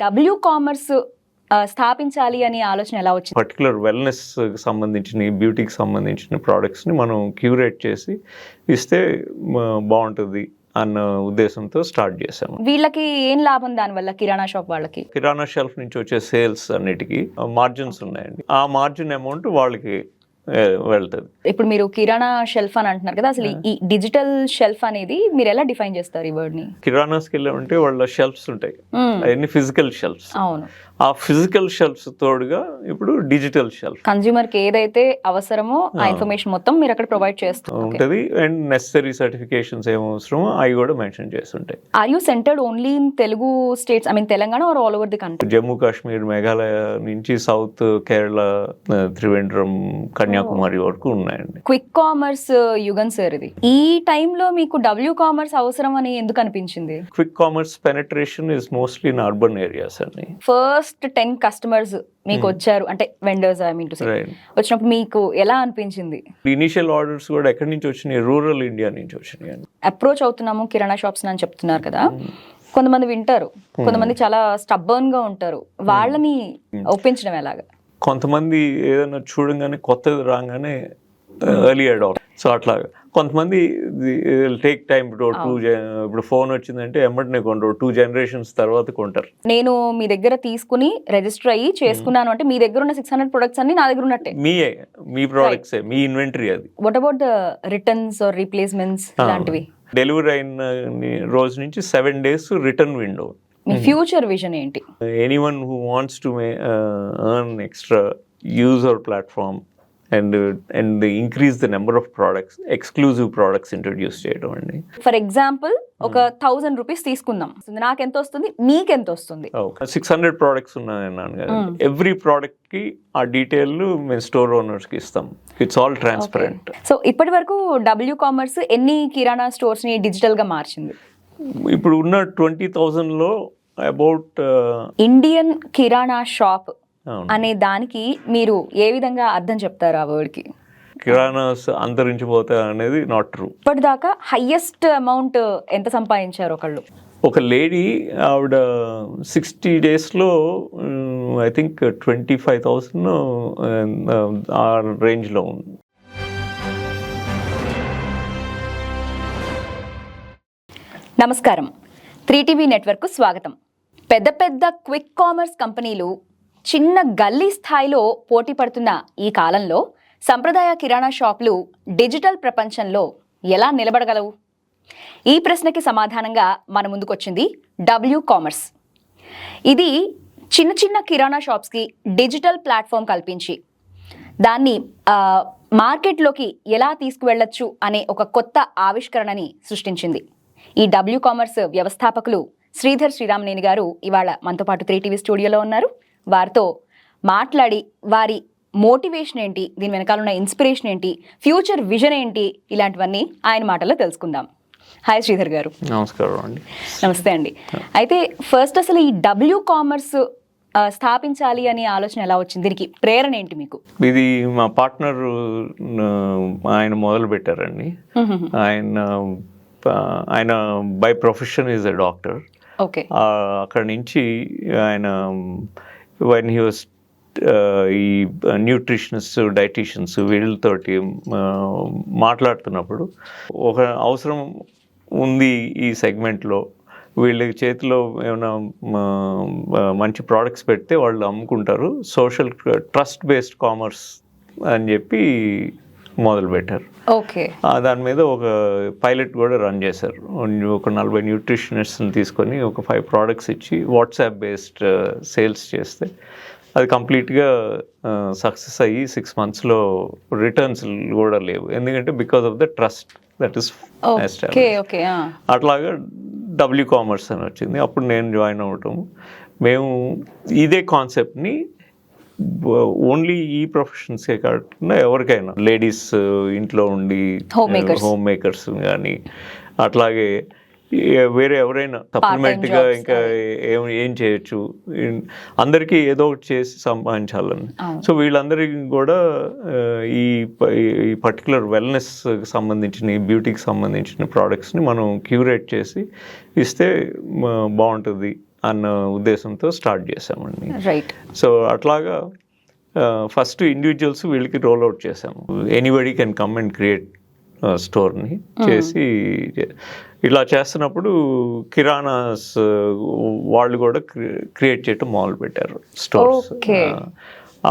W commerce స్థాపించాలి అనే ఆలోచన ఎలా వచ్చింది? పర్టికులర్ వెల్నెస్ సంబంధించిన బ్యూటీకి సంబంధించిన ప్రోడక్ట్స్ని మనం క్యూరేట్ చేసి ఇస్తే బాగుంటుంది అన్న ఉద్దేశంతో స్టార్ట్ చేసాము. వీళ్ళకి ఏం లాభం దానివల్ల? కిరాణా షాప్ వాళ్ళకి కిరాణా షెల్ఫ్ నుంచి వచ్చే సేల్స్ అన్నిటికీ మార్జిన్స్ ఉన్నాయండి. ఆ మార్జిన్ అమౌంట్ వాళ్ళకి వెళ్తుంది. ఇప్పుడు మీరు కిరాణా షెల్ఫ్ అని అంటున్నారు కదా, అసలు ఈ డిజిటల్ షెల్ఫ్ అనేది మీరు ఎలా డిఫైన్ చేస్తారు ఈ వర్డ్ ని? కిరాణాస్కి వెళ్ళామంటే వాళ్ళ షెల్ఫ్స్ ఉంటాయి, అవన్నీ ఫిజికల్ షెల్ఫ్స్. అవును, ఆ ఫిజికల్ షెల్ఫ్స్ తోడుగా ఇప్పుడు డిజిటల్ షెల్ఫ్ కన్స్యూమర్ కి ఏదైతే అవసరమో ఆ ఇన్ఫర్మేషన్ మొత్తం మీరు అక్కడ ప్రొవైడ్ చేస్తూ ఉంటుంది. అండ్ నెసరీ సర్టిఫికేషన్స్ ఏం అవసరమో అవి కూడా మెన్షన్ చేస్తుంటాయి. Are you centered only in Telugu states, I mean Telangana or all over the country? Jammu Kashmir, Meghalaya నుంచి సౌత్ కేరళ, త్రివేంద్రం, కన్యాకుమారి వరకు ఉన్నాయండి. క్విక్ కామర్స్ యుగన్ సార్, ఇది ఈ టైంలో మీకు డబ్ల్యూ కామర్స్ అవసరం అని ఎందుకు అనిపించింది? Quick commerce penetration is mostly in urban areas అండి. ఫస్ట్ 10 కస్టమర్స్ మీకు వచ్చారు అంటే vendors, I mean to say, వచ్చినప్పుడు మీకు ఎలా అనిపించింది? ఇనిషియల్ ఆర్డర్స్ కూడా ఎక్కడి నుంచి వచ్చినాయి? రూరల్ ఇండియా నుంచి వచ్చినాయి అండి. అప్రోచ్ అవుతున్నాము కిరాణా షాప్స్ అని చెప్తున్నారు కదా, కొంతమంది వింటారు, కొంతమంది చాలా స్టబ్బర్న్ గా ఉంటారు, వాళ్ళని ఒప్పించడం ఎలాగా? కొంతమంది ఏదైనా చూడంగానే కొత్తది రాగానే ఎర్లీ అడాప్ట్, సో అట్లా కొంతమంది టేక్ టైం. ఇప్పుడు ఫోన్ వచ్చిందంటే ఎమ్మటనే కొంటారు, 2 generations తర్వాత కొంటారు. నేను మీ దగ్గర తీసుకుని రిజిస్టర్ అయ్యి చేసుకున్నాను అంటే మీ దగ్గర ఉన్న 600 ప్రొడక్ట్స్ అన్ని నా దగ్గర ఉన్నట్టే. మీ ప్రొడక్ట్స్, మీ ఇన్వెంటరీ అది. What about the returns or replacements లాంటివి? డెలివరీ అయిన రోజు నుంచి 7 days రిటర్న్ విండో. మీ ఫ్యూచర్ విజన్ ఏంటి? Anyone who wants to earn extra use our platform and increase the number of products, exclusive products introduce చేయడం అండి. For example ఒక 1000 rupees తీసుకుందాం, నాకు ఎంత వస్తుంది, మీకు ఎంత వస్తుంది? 600 products ఉన్నాయన్నాను కదా, ఎవ్రీ ప్రోడక్ట్ కి ఆ డీటెయిల్ మేము స్టోర్ ఓనర్స్ కి ఇస్తాం. It's all transparent. సో ఇప్పటి వరకు డబ్ల్యూ కామర్స్ ఎన్ని కిరాణా స్టోర్స్ ని డిజిటల్ గా మార్చింది? ఇప్పుడు ఉన్న 20,000 లో అబౌట్ ఇండియన్ కిరాణా షాప్ అనే దానికి మీరు ఏ విధంగా అర్థం చెప్తారు ఆ వర్డ్ కి? కిరాణాస్ అంతరించిపోతాయి అనేది నాట్ ట్రూ. ఇప్పటిదాకా హైయెస్ట్ అమౌంట్ ఎంత సంపాదించారు ఒకళ్ళు? ఒక లేడీ, ఆవిడ 60 days లో ఐ థింక్ 25,000 ఆ రేంజ్ లో ఉంది. నమస్కారం, 3TV నెట్వర్క్ స్వాగతం. పెద్ద పెద్ద క్విక్ కామర్స్ కంపెనీలు చిన్న గల్లీ స్థాయిలో పోటీ పడుతున్న ఈ కాలంలో సంప్రదాయ కిరాణా షాపులు డిజిటల్ ప్రపంచంలో ఎలా నిలబడగలవు? ఈ ప్రశ్నకి సమాధానంగా మన ముందుకొచ్చింది డబ్ల్యూ కామర్స్. ఇది చిన్న చిన్న కిరాణా షాప్స్కి డిజిటల్ ప్లాట్ఫామ్ కల్పించి దాన్ని మార్కెట్లోకి ఎలా తీసుకువెళ్ళొచ్చు అనే ఒక కొత్త ఆవిష్కరణని సృష్టించింది. ఈ డబ్ల్యూ కామర్స్ వ్యవస్థాపకులు శ్రీధర్ శ్రీరామనేని గారు ఇవాళ మనతో పాటు 3TV స్టూడియోలో ఉన్నారు. వారితో మాట్లాడి వారి మోటివేషన్ ఏంటి, దీని వెనకాల ఉన్న ఇన్స్పిరేషన్ ఏంటి, ఫ్యూచర్ విజన్ ఏంటి, ఇలాంటివన్నీ ఆయన మాటల్లో తెలుసుకుందాం. హాయ్ శ్రీధర్ గారు. నమస్కారం అండి. నమస్తే అండి. అయితే ఫస్ట్ అసలు ఈ డబ్ల్యూ కామర్స్ స్థాపించాలి అనే ఆలోచన ఎలా వచ్చింది? దీనికి ప్రేరణ ఏంటి మీకు? ఇది మా పార్ట్నర్ ఆయన మొదలు పెట్టారండి. ఆయన by profession is a doctor. Okay. అక్కడ నుంచి ఆయన when he was ఈ న్యూట్రిషనిస్ట్, డైటీషియన్స్ వీళ్ళతోటి మాట్లాడుతున్నప్పుడు ఒక అవసరం ఉంది ఈ సెగ్మెంట్లో, వీళ్ళ చేతిలో ఏమైనా మంచి ప్రోడక్ట్స్ పెడితే వాళ్ళు అమ్ముకుంటారు, సోషల్ ట్రస్ట్ బేస్డ్ కామర్స్ అని చెప్పి మొదలుపెట్టారు. ఓకే. దాని మీద ఒక పైలట్ కూడా రన్ చేశారు. ఒక 40 న్యూట్రిషనిస్ట్ని తీసుకొని ఒక 5 products ఇచ్చి వాట్సాప్ బేస్డ్ సేల్స్ చేస్తే అది కంప్లీట్గా సక్సెస్ అయ్యి 6 monthsలో రిటర్న్స్ కూడా లేవు. ఎందుకంటే because of the trust that is established. అట్లాగా డబ్ల్యూ కామర్స్ అని వచ్చింది. అప్పుడు నేను జాయిన్ అవ్వటం, మేము ఇదే కాన్సెప్ట్ని ఓన్లీ ఈ ప్రొఫెషన్స్కే కాకుండా ఎవరికైనా, లేడీస్ ఇంట్లో ఉండి హోమ్ మేకర్స్ కానీ, అట్లాగే వేరే ఎవరైనా సప్లిమెంట్గా ఇంకా ఏం చేయొచ్చు, అందరికీ ఏదో ఒకటి చేసి సంపాదించాలని. సో వీళ్ళందరికీ కూడా ఈ పర్టికులర్ వెల్నెస్ సంబంధించిన బ్యూటీకి సంబంధించిన ప్రోడక్ట్స్ని మనం క్యూరేట్ చేసి ఇస్తే బాగుంటుంది అన్న ఉద్దేశంతో స్టార్ట్ చేసామండి. రైట్. సో అట్లాగా ఫస్ట్ ఇండివిజువల్స్ వీళ్ళకి రోల్ అవుట్ చేసాము. Anybody can come and create స్టోర్ని చేసి ఇలా చేస్తున్నప్పుడు కిరాణాస్ వాళ్ళు కూడా క్రియేట్ చేయటం మొదలు పెట్టారు స్టోర్స్.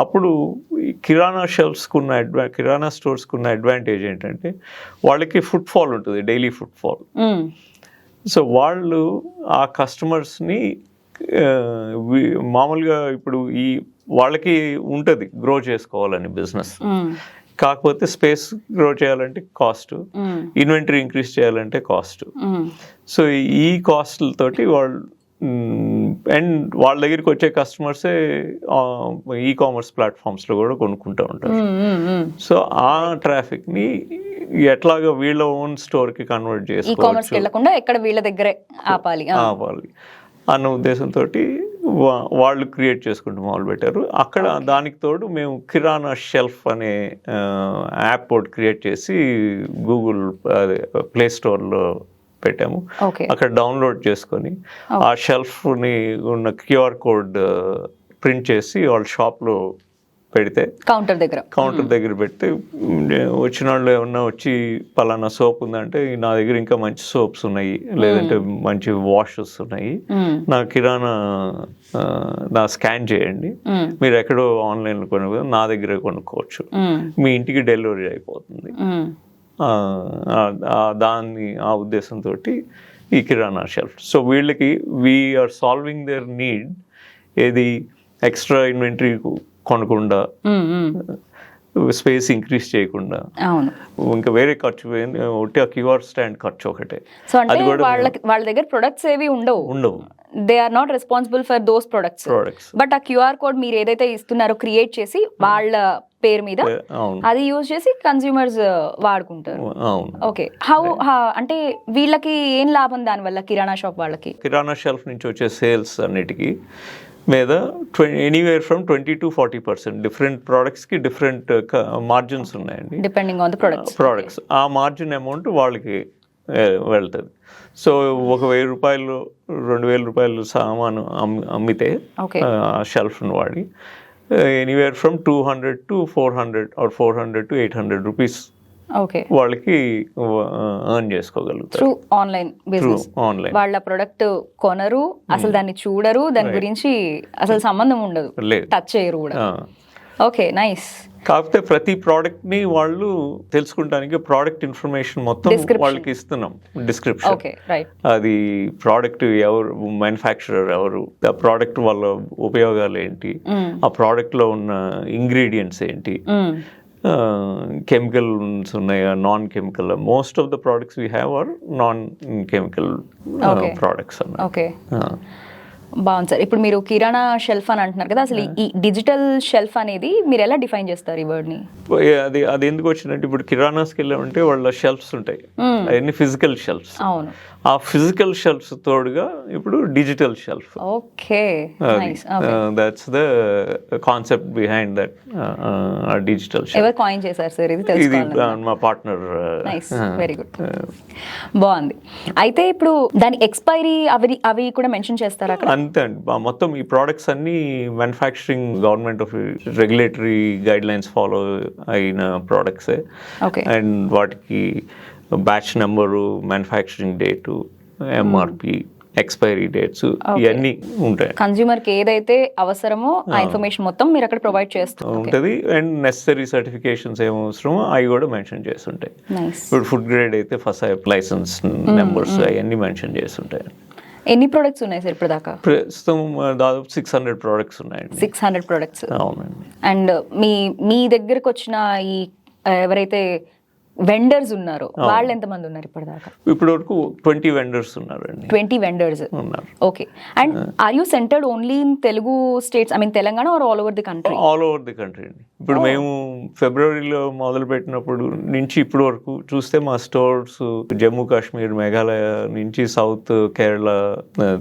అప్పుడు కిరాణా షెల్ఫ్స్కి ఉన్న కిరాణా స్టోర్స్కి ఉన్న అడ్వాంటేజ్ ఏంటంటే వాళ్ళకి ఫుట్ ఫాల్ ఉంటుంది, డైలీ ఫుట్ ఫాల్. సో వాళ్ళు ఆ కస్టమర్స్ని మామూలుగా ఇప్పుడు వాళ్ళకి ఉంటుంది గ్రో చేసుకోవాలని బిజినెస్, కాకపోతే స్పేస్ గ్రో చేయాలంటే కాస్ట్, ఇన్వెంటరీ ఇంక్రీజ్ చేయాలంటే కాస్ట్. సో ఈ కాస్ట్లతోటి వాళ్ళు అండ్ వాళ్ళ దగ్గరికి వచ్చే కస్టమర్సే ఈ కామర్స్ ప్లాట్ఫామ్స్లో కూడా కొనుక్కుంటూ ఉంటారు. సో ఆ ట్రాఫిక్ని ఎట్లాగా వీళ్ళ ఓన్ స్టోర్కి కన్వర్ట్ చేసుకోవచ్చు, ఎక్కడ వీళ్ళ దగ్గరే ఆపాలి అన్న ఉద్దేశంతో వాళ్ళు క్రియేట్ చేసుకుంటూ మొదలుపెట్టారు. అక్కడ దానికి తోడు మేము కిరాణా షెల్ఫ్ అనే యాప్ ఒకటి క్రియేట్ చేసి గూగుల్ ప్లే స్టోర్లో పెట్టాము. అక్కడ డౌన్లోడ్ చేసుకొని ఆ షెల్ఫ్ని ఉన్న క్యూఆర్ కోడ్ ప్రింట్ చేసి వాళ్ళ షాప్లో పెడితే కౌంటర్ దగ్గర పెడితే వచ్చిన వాళ్ళు ఏమన్నా వచ్చి పలానా సోప్ ఉందంటే నా దగ్గర ఇంకా మంచి సోప్స్ ఉన్నాయి, లేదంటే మంచి వాషెస్ ఉన్నాయి, నా కిరాణా నా స్కాన్ చేయండి, మీరు ఎక్కడో ఆన్లైన్లో కొనుక్కోవచ్చు, నా దగ్గరే కొనుక్కోవచ్చు, మీ ఇంటికి డెలివరీ అయిపోతుంది. ఆ ఉద్దేశంతో ఈ కిరాణా షెల్ఫ్. సో వీళ్ళకి వీఆర్ సాల్వింగ్ దేర్ నీడ్, ఏది ఎక్స్ట్రా ఇన్వెంటరీ కొనకుండా, స్పేస్ ఇంక్రీజ్ చేయకుండా, ఇంకా వేరే ఖర్చు ఒకటి ఆ క్యూఆర్ స్టాండ్ ఖర్చు ఒకటే. సో అంటే వాళ్ళ దగ్గర ప్రొడక్ట్స్ ఏవి ఉండవు, they are not responsible for those products. But ఆ క్యూఆర్ కోడ్ మీరు ఏదైతే ఇస్తున్నారో క్రియేట్ చేసి వాళ్ళ పేరు మీద అది యూజ్ చేసి కన్స్యూమర్స్ వాడుకుంటారు. ఓకే, అంటే వీళ్ళకి ఏం లాభం దానివల్ల? కిరాణా షాప్ వాళ్ళకి కిరాణా షెల్ఫ్ నుంచి వచ్చే సేల్స్ అన్నిటికీ మీద ఎనీవేర్ ఫ్రమ్ 20 to 40% డిఫరెంట్ ప్రోడక్ట్స్కి డిఫరెంట్ మార్జిన్స్ ఉన్నాయండి, డిపెండింగ్ ఆన్ ద ప్రొడక్ట్స్. ఆ మార్జిన్ అమౌంట్ వాళ్ళకి వెళ్తుంది. సో 1,000 రూపాయలు 2,000 రూపాయలు సామాను అమ్మితే ఆ షెల్ఫ్ను వాడి anywhere from 200 to 400 or 400 to 800 rupees వాళ్ళకి ఎర్న్ చేసుకోగలుగుతారు ఆన్లైన్ బిజినెస్. వాళ్ళ ప్రొడక్ట్ కొనరు, అసలు దాన్ని చూడరు, దాని గురించి అసలు సంబంధం ఉండదు, టచ్ చేయరు కూడా. Okay, nice. కాకపోతే ప్రతి ప్రోడక్ట్ ని వాళ్ళు తెలుసుకుంటానికి ప్రోడక్ట్ ఇన్ఫర్మేషన్ మొత్తం వాళ్ళకి ఇస్తున్నాం, డిస్క్రిప్షన్. అది ప్రోడక్ట్ ఎవరు, మ్యానుఫ్యాక్చరర్ ఎవరు, ఆ ప్రోడక్ట్ వాళ్ళ ఉపయోగాలు ఏంటి, ఆ ప్రోడక్ట్ లో ఉన్న ఇంగ్రీడియంట్స్ ఏంటి, కెమికల్స్ ఉన్నాయా, non chemical. Most of the products we have are non chemical products అన్నమాట. బాగుంది సార్. ఇప్పుడు మీరు కిరాణా షెల్ఫ్ అని అంటున్నారు కదా, అసలు ఈ డిజిటల్ షెల్ఫ్ అనేది మీరు ఎలా డిఫైన్ చేస్తారు ఈ వర్డ్ ని? అది ఎందుకు వచ్చిందంటే ఇప్పుడు కిరాణాస్కి వెళ్ళామంటే వాళ్ళ షెల్ఫ్స్ ఉంటాయి, అవన్నీ ఫిజికల్ షెల్ఫ్స్. అవును, ఆ ఫిజికల్ షెల్ఫ్స్ తోడుగా ఇప్పుడు digital shelf. Okay, that's the concept behind that digital shelf. ఎవరు కాయిన్ చేశారు సార్ ఇది? ఇది మా పార్ట్నర్. వెరీ గుడ్, బాగుంది. అయితే ఇప్పుడు దాని ఎక్స్పైరీ అవి కూడా మెన్షన్ చేస్తారా? అంతే అండి, మొత్తం ఈ ప్రోడక్ట్స్ అన్ని manufacturing government of regulatory guide lines follow అయిన ప్రోడక్ట్సే. అండ్ వాటికి batch number, manufacturing date, MRP, expiry dates ఇవన్నీ ఉంటాయి. కన్స్యూమర్ కి ఏదైతే అవసరమో ఆ ఇన్ఫర్మేషన్ మొత్తం మీరు అక్కడ ప్రొవైడ్ చేస్తూ ఉంటుంది. అండ్ నెసరీ సర్టిఫికేషన్స్ ఏమో అవసరమో అవి కూడా మెన్షన్ చేస్తుంటాయి. ఇప్పుడు ఫుడ్ గ్రేడ్ అయితే ఫస్ట్ లైసెన్స్ నెంబర్స్ అవన్నీ మెన్షన్ చేస్తుంటాయి. ఎన్ని ప్రొడక్ట్స్ ఉన్నాయి సార్ ఇప్పుడు దాకా? ప్రస్తుతం దాదాపు 600 ప్రొడక్ట్స్ ఉన్నాయండి. 600 ప్రొడక్ట్స్. అవునండి. అండ్ మీ దగ్గరకు వచ్చిన ఈ ఎవరైతే వెండర్స్ ఉన్నారు వాళ్ళు ఎంతమంది ఉన్నారు ఇప్పటిదాకా? ఇప్పటి వరకు 20 వెండర్స్ ఉన్నారండి. 20 వెండర్స్ ఉన్నారు. Okay. And are you centered only in Telugu states, I mean Telangana, or all over the country? All over the country అండి. ఇప్పుడు మేము ఫిబ్రవరిలో మొదలు పెట్టినప్పుడు నుంచి ఇప్పటి వరకు చూస్తే మా స్టోర్స్ జమ్మూ కాశ్మీర్, మేఘాలయ నుంచి సౌత్ కేరళ,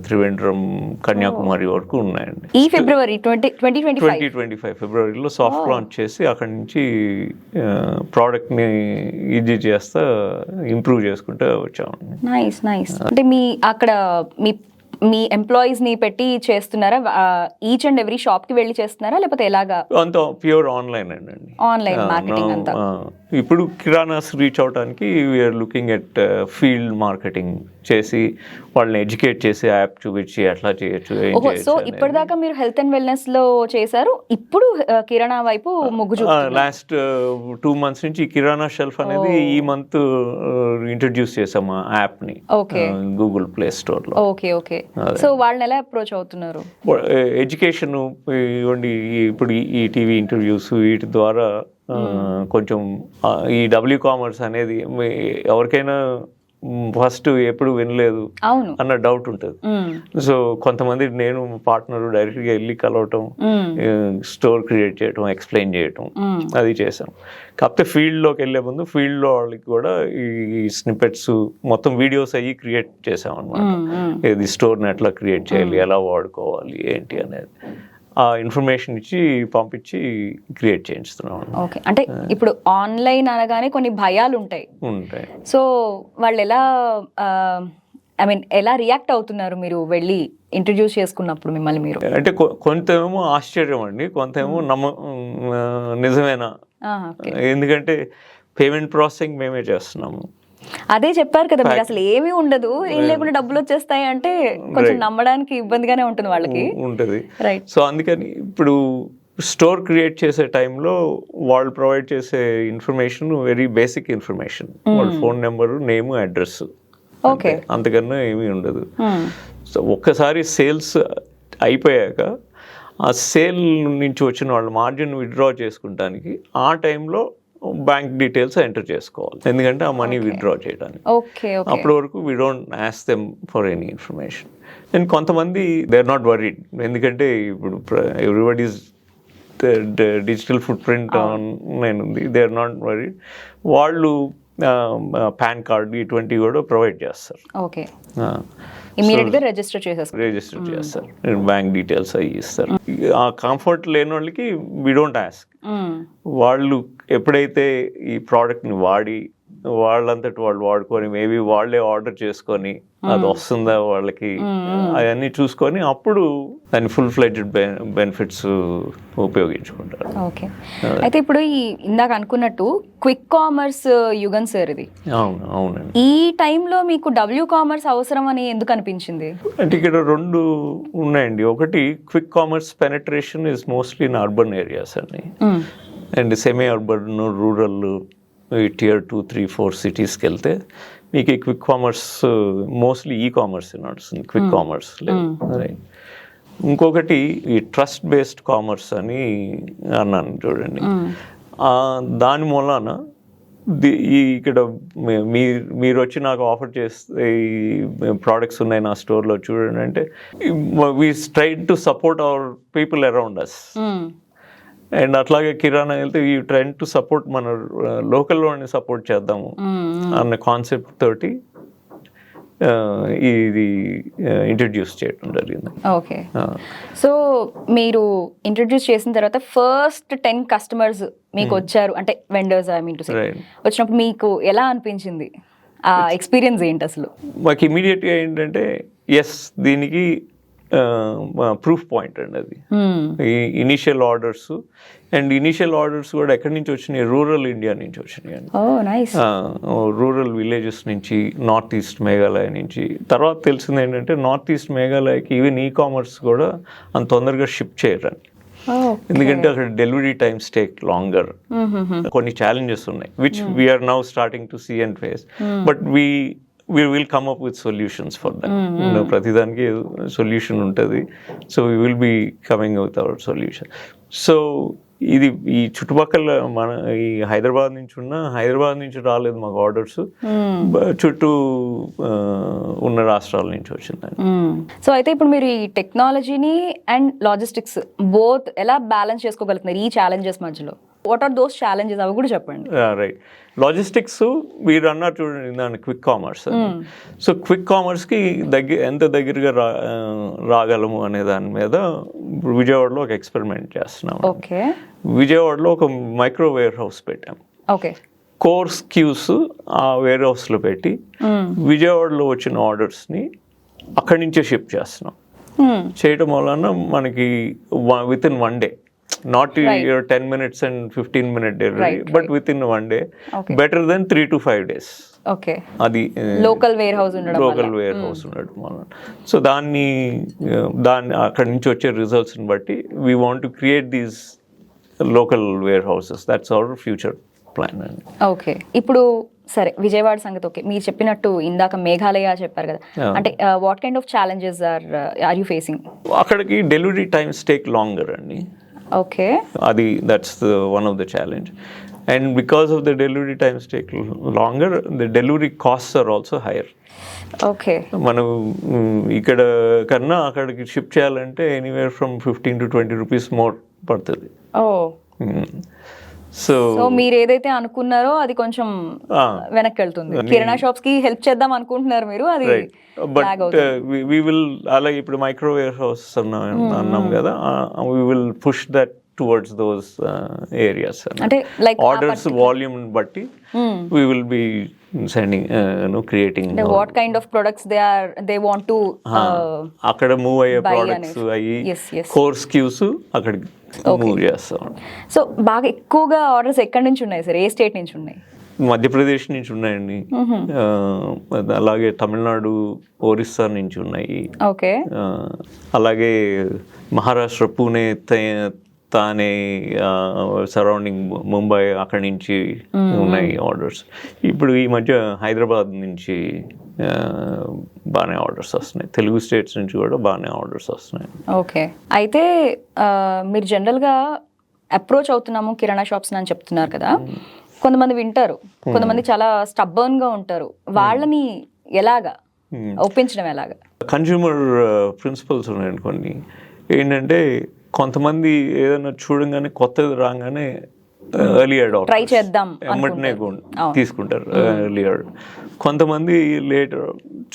త్రివేంద్రం, కన్యాకుమారి వరకు ఉన్నాయండి. ఈ ఫిబ్రవరి 2025 ఫిబ్రవరిలో సాఫ్ట్ లాంచ్ చేసి అక్కడి నుంచి ప్రోడక్ట్ ని ఈజీ చేస్తా ఇంప్రూవ్ చేసుకుంటూ వచ్చామండి. నైస్. అంటే మీ అక్కడ మీ మీ ఎంప్లాయీస్ ని పెట్టి చేస్తున్నారా? ఈచ్ అండ్ ఎవ్రీ షాప్ కి వెళ్ళి చేస్తున్నారా లేకపోతే ఎలాగా? అంత ప్యూర్ ఆన్లైన్ అండి. ఆన్లైన్ మార్కెటింగ్ అంతా. ఇప్పుడు కిరానాస్ రీచ్ అవడానికి we're looking at field marketing చేసి వాళ్ళని ఎడ్యుకేట్ చేసి యాప్ చూపించి అట్లా చేయొచ్చు. సో ఇప్పటిదాకా మీరు హెల్త్ అండ్ వెల్నెస్ లో చేశారు, ఇప్పుడు కిరాణా వైపు మొగ్గు చూపుతున్నారు. లాస్ట్ 2 months నుంచి కిరాణా షెల్ఫ్ అనేది ఈ మంత్ ఇంట్రడ్యూస్ చేసాము యాప్ ని గూగుల్ ప్లే స్టోర్ లో. Okay okay. సో వాళ్ళని ఎలా అప్రోచ్ అవుతున్నారు? ఎడ్యుకేషన్ ఇవ్వండి, ఇప్పుడు ఈ టీవీ ఇంటర్వ్యూస్ వీటి ద్వారా కొంచెం ఈ డబ్ల్యూ కామర్స్ అనేది ఎవరికైనా ఫస్ట్ ఎప్పుడు వినలేదు అన్న డౌట్ ఉంటుంది. సో కొంతమంది నేను పార్ట్నర్ డైరెక్ట్గా వెళ్ళి కలవటం, స్టోర్ క్రియేట్ చేయటం, ఎక్స్ప్లెయిన్ చేయటం అది చేసాం. కాకపోతే ఫీల్డ్లోకి వెళ్ళే ముందు ఫీల్డ్లో వాళ్ళకి కూడా ఈ స్నిపెట్స్ మొత్తం వీడియోస్ అయ్యి క్రియేట్ చేసాం అనమాట. ఇది స్టోర్ని ఎట్లా క్రియేట్ చేయాలి, ఎలా వాడుకోవాలి ఏంటి అనేది ఆ ఇన్ఫర్మేషన్ ఇచ్చి పంపించి క్రియేట్ చేయిస్తున్నాం. ఓకే. అంటే ఇప్పుడు ఆన్లైన్ అనగానే కొన్ని భయాలు ఉంటాయి. సో వాళ్ళు ఎలా ఎలా రియాక్ట్ అవుతున్నారు మీరు వెళ్ళి ఇంట్రడ్యూస్ చేసుకున్నప్పుడు మిమ్మల్ని మీరు? అంటే కొంతేమో ఆశ్చర్యం అండి, కొంతేమో నిజమేనా, ఎందుకంటే పేమెంట్ ప్రాసెసింగ్ మేమే చేస్తున్నాము. అదే చెప్పారు కదా మీరు, అసలు ఏమీ ఉండదు, ఏం లేకుండా డబ్బులు వచ్చేస్తాయి అంటే కొంచెం నమ్మడానికి ఇబ్బందిగానే ఉంటుంది వాళ్ళకి. ఉంటుంది. సో అందుకని ఇప్పుడు స్టోర్ క్రియేట్ చేసే టైంలో వాళ్ళు ప్రొవైడ్ చేసే ఇన్ఫర్మేషన్ వెరీ బేసిక్ ఇన్ఫర్మేషన్, వాళ్ళ ఫోన్ నెంబరు, నేము, అడ్రస్, అంతకన్నా ఏమీ ఉండదు. సో ఒక్కసారి సేల్స్ అయిపోయాక ఆ సేల్ నుంచి వచ్చిన వాళ్ళ మార్జిన్ విత్డ్రా చేసుకుంటానికి ఆ టైంలో బ్యాంక్ డీటెయిల్స్ ఎంటర్ చేసుకోవాలి, ఎందుకంటే ఆ మనీ విత్డ్రా చేయడానికి. అప్పటి వరకు we don't ask them for any information. And కొంతమంది దే ఆర్ నాట్ వరీడ్, ఎందుకంటే ఇప్పుడు everybody's digital foot print online ఉంది, దే ఆర్ నాట్ వరీడ్. వాళ్ళు పాన్ కార్డు ఇటువంటివి కూడా ప్రొవైడ్ చేస్తారు. రిజిస్టర్ చేస్తారు, బ్యాంక్ డీటెయిల్స్ అవి ఇస్తారు. ఆ కంఫర్ట్ లేని వాళ్ళకి వి డోంట్ ఆస్క్. వాళ్ళు ఎప్పుడైతే ఈ ప్రోడక్ట్ని వాడి వాళ్ళంతటి వాళ్ళు వాడుకొని మేబీ వాళ్ళే ఆర్డర్ చేసుకొని అది వస్తుందా వాళ్ళకి అవన్నీ చూసుకొని అప్పుడు దాన్ని ఫుల్ ఫ్లెడ్జ్డ్ బెనిఫిట్స్ ఉపయోగించుకుంటారు. ఓకే. అయితే ఇప్పుడు ఈ ఇందాక అనుకున్నట్టు క్విక్ కామర్స్ యుగం సార్ ఇది. అవునండి. ఈ టైంలో మీకు డబ్ల్యూ కామర్స్ అవసరం అని ఎందుకు అనిపించింది? అంటే ఇక్కడ 2 ఉన్నాయండి. ఒకటి, quick commerce penetration is mostly in urban areas అండి, and semi urban, rural, Tier 2, 3, 4 సిటీస్కి వెళ్తే మీకు ఈ quick commerce mostly e-commerce నడుస్తుంది, క్విక్ కామర్స్ లేదు. ఇంకొకటి ఈ ట్రస్ట్ బేస్డ్ కామర్స్ అని అన్నాను చూడండి, దాని మూలాన ఇక్కడ మీరు వచ్చి నాకు ఆఫర్ చేస్తే ఈ ప్రోడక్ట్స్ ఉన్నాయి నా స్టోర్లో చూడండి అంటే, we try to support our people around us. And అట్లాగే కిరాణా వెళ్తే ఈ ట్రైన్ టు సపోర్ట్ మన లోకల్లోని సపోర్ట్ చేద్దాము అన్న కాన్సెప్ట్ తోటి ఇది ఇంట్రడ్యూస్ చేయడం జరిగింది. ఓకే. సో మీరు ఇంట్రడ్యూస్ చేసిన తర్వాత ఫస్ట్ 10 customers మీకు వచ్చారు అంటే vendors, I mean to say, వచ్చినప్పుడు మీకు ఎలా అనిపించింది? ఆ ఎక్స్పీరియన్స్ ఏంటి అసలు? మాకు ఇమీడియట్గా ఏంటంటే దీనికి ప్రూఫ్ పాయింట్ అండి అది. ఈ ఇనిషియల్ ఆర్డర్స్ కూడా ఎక్కడి నుంచి వచ్చినాయి? రూరల్ ఇండియా నుంచి వచ్చినాయి అండి. రూరల్ విలేజెస్ నుంచి, నార్త్ ఈస్ట్ మేఘాలయ నుంచి. తర్వాత తెలిసింది ఏంటంటే నార్త్ ఈస్ట్ మేఘాలయకి ఈవెన్ ఈ కామర్స్ కూడా అంత తొందరగా షిప్ చేయరండి, ఎందుకంటే అక్కడ డెలివరీ టైమ్స్ టేక్ లాంగర్. కొన్ని ఛాలెంజెస్ ఉన్నాయి which we are now starting to see and face, but we will come up with solutions for them. ప్రతిదానికి సొల్యూషన్ ఉంటుంది. So we will be coming with our solution. సో ఇది ఈ చుట్టుపక్కల మన ఈ హైదరాబాద్ నుంచి రాలేదు మాకు ఆర్డర్స్, చుట్టూ ఉన్న రాష్ట్రాల నుంచి వచ్చిందండి. సో అయితే ఇప్పుడు మీరు ఈ టెక్నాలజీని అండ్ లాజిస్టిక్స్ బోత్ ఎలా బ్యాలెన్స్ చేసుకోగలుగుతున్నారు ఈ ఛాలెంజెస్ మధ్యలో? వాట్ ఆర్ దోస్ ఛాలెంజెస్, అవి కూడా చెప్పండి. రైట్. లాజిస్టిక్స్ మీరు అన్నారు చూడండి దాని క్విక్ కామర్స్. సో క్విక్ కామర్స్కి ఎంత దగ్గరగా రాగలము అనే దాని మీద విజయవాడలో ఒక ఎక్స్పెరిమెంట్ చేస్తున్నాం. విజయవాడలో ఒక మైక్రో వేర్ హౌస్ పెట్టాం. కోర్స్ క్యూస్ ఆ వేర్ హౌస్లో పెట్టి విజయవాడలో వచ్చిన ఆర్డర్స్ని అక్కడి నుంచే షిప్ చేస్తున్నాం. చేయటం వలన మనకి with in 1 day, not your 10 minutes and 15 minute delivery, but within 1 day, better than 3 to 5 days. Okay, అది లోకల్ వేర్ హౌస్ ఉండడం వల్ల. సో దాన్ని అక్కడి నుంచి వచ్చే రిజల్ట్స్ని బట్టి we want to create these local warehouses. That's our future plan అండి. ఓకే, ఇప్పుడు సరే విజయవాడ సంగతి ఓకే, మీరు చెప్పినట్టు ఇందాక మేఘాలయ చెప్పారు కదా, అంటే what kind of challenges are you facing? అక్కడికి డెలివరీ టైమ్స్ టేక్ లాంగర్ అండి. ఓకే, అది that's one of the challenge. And because of the delivery times take longer, the delivery costs are also higher. Okay. మనం ఇక్కడ కన్నా అక్కడికి ship చేయాలంటే anywhere from 15 to 20 rupees more పడుతుంది. So మీరు ఏదైతే అనుకున్నారో అది కొంచెం వెనక్కి వెళ్తుంది. కిరాణా షాప్స్ కి హెల్ప్ చేద్దాం అనుకుంటున్నారు మీరు, అది బట్ వి విల్, అలాగే ఇప్పుడు మైక్రోవేవ్ హౌస్ అన్నాం కదా, we will push that towards those areas. అంటే like orders volume batti we will be sending creating what kind of products they want to akkada move aye products ayi core SKUs akkada move chestam. So బాగా ఎక్కువగా orders ఎక్కడి నుంచి ఉన్నాయి sir? ఏ state నుంచి ఉన్నాయి? మధ్యప్రదేశ్ నుంచి ఉన్నాయండి, అలాగే తమిళనాడు, ఒరిస్సా నుంచి ఉన్నాయి. ఓకే, అలాగే మహారాష్ట్ర, పూణే, తానే, సరౌండింగ్ ముంబై, అక్కడి నుంచి ఉన్నాయి ఆర్డర్స్. ఇప్పుడు ఈ మధ్య హైదరాబాద్ నుంచి బాగానే ఆర్డర్స్ వస్తున్నాయి, తెలుగు స్టేట్స్ నుంచి కూడా బాగానే ఆర్డర్స్ వస్తున్నాయి. ఓకే, అయితే మీరు జనరల్గా అప్రోచ్ అవుతున్నాము కిరాణా షాప్స్ అని చెప్తున్నారు కదా, కొంతమంది వింటారు, కొంతమంది చాలా స్టబ్బర్న్గా ఉంటారు, వాళ్ళని ఎలాగా ఒప్పించడం ఎలాగా? కన్జ్యూమర్ ప్రిన్సిపల్స్ ఉన్నాయండి కొన్ని. ఏంటంటే కొంతమంది ఏదైనా చూడంగానే కొత్తది రాగానే ఎర్లీ అడాప్ట్ ట్రై చేద్దాం ఎమ్మటనే తీసుకుంటారు ఎర్లీ. కొంతమంది లేటర్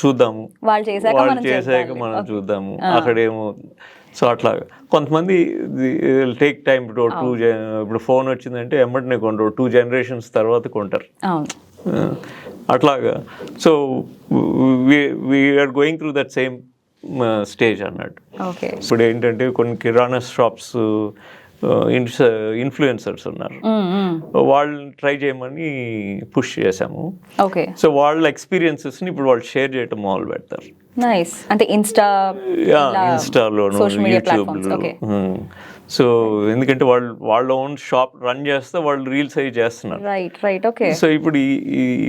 చూద్దాము, వాళ్ళు చేసాక మనం చూద్దాము అక్కడేమో. సో అట్లా కొంతమంది టేక్ టైం. ఇప్పుడు ఫోన్ వచ్చిందంటే ఎమ్మటనే కొంటారు, 2 generations తర్వాత కొంటారు అట్లాగా. So we're going through that same stage అన్నట్టు. ఇప్పుడు ఏంటంటే కొన్ని కిరాణా షాప్స్ ఇన్ఫ్లుయెన్సర్స్ ఉన్నారు, వాళ్ళని ట్రై చేయమని పుష్ చేసాము. సో వాళ్ళ ఎక్స్పీరియన్సెస్ ని ఇప్పుడు వాళ్ళు షేర్ చేయటం మొదలు పెడతారు. అంటే ఇన్స్టాలోను, యూట్యూబ్లో. సో ఎందుకంటే వాళ్ళ ఓన్ షాప్ రన్ చేస్తే వాళ్ళు రీల్స్ అవి చేస్తున్నారు. సో ఇప్పుడు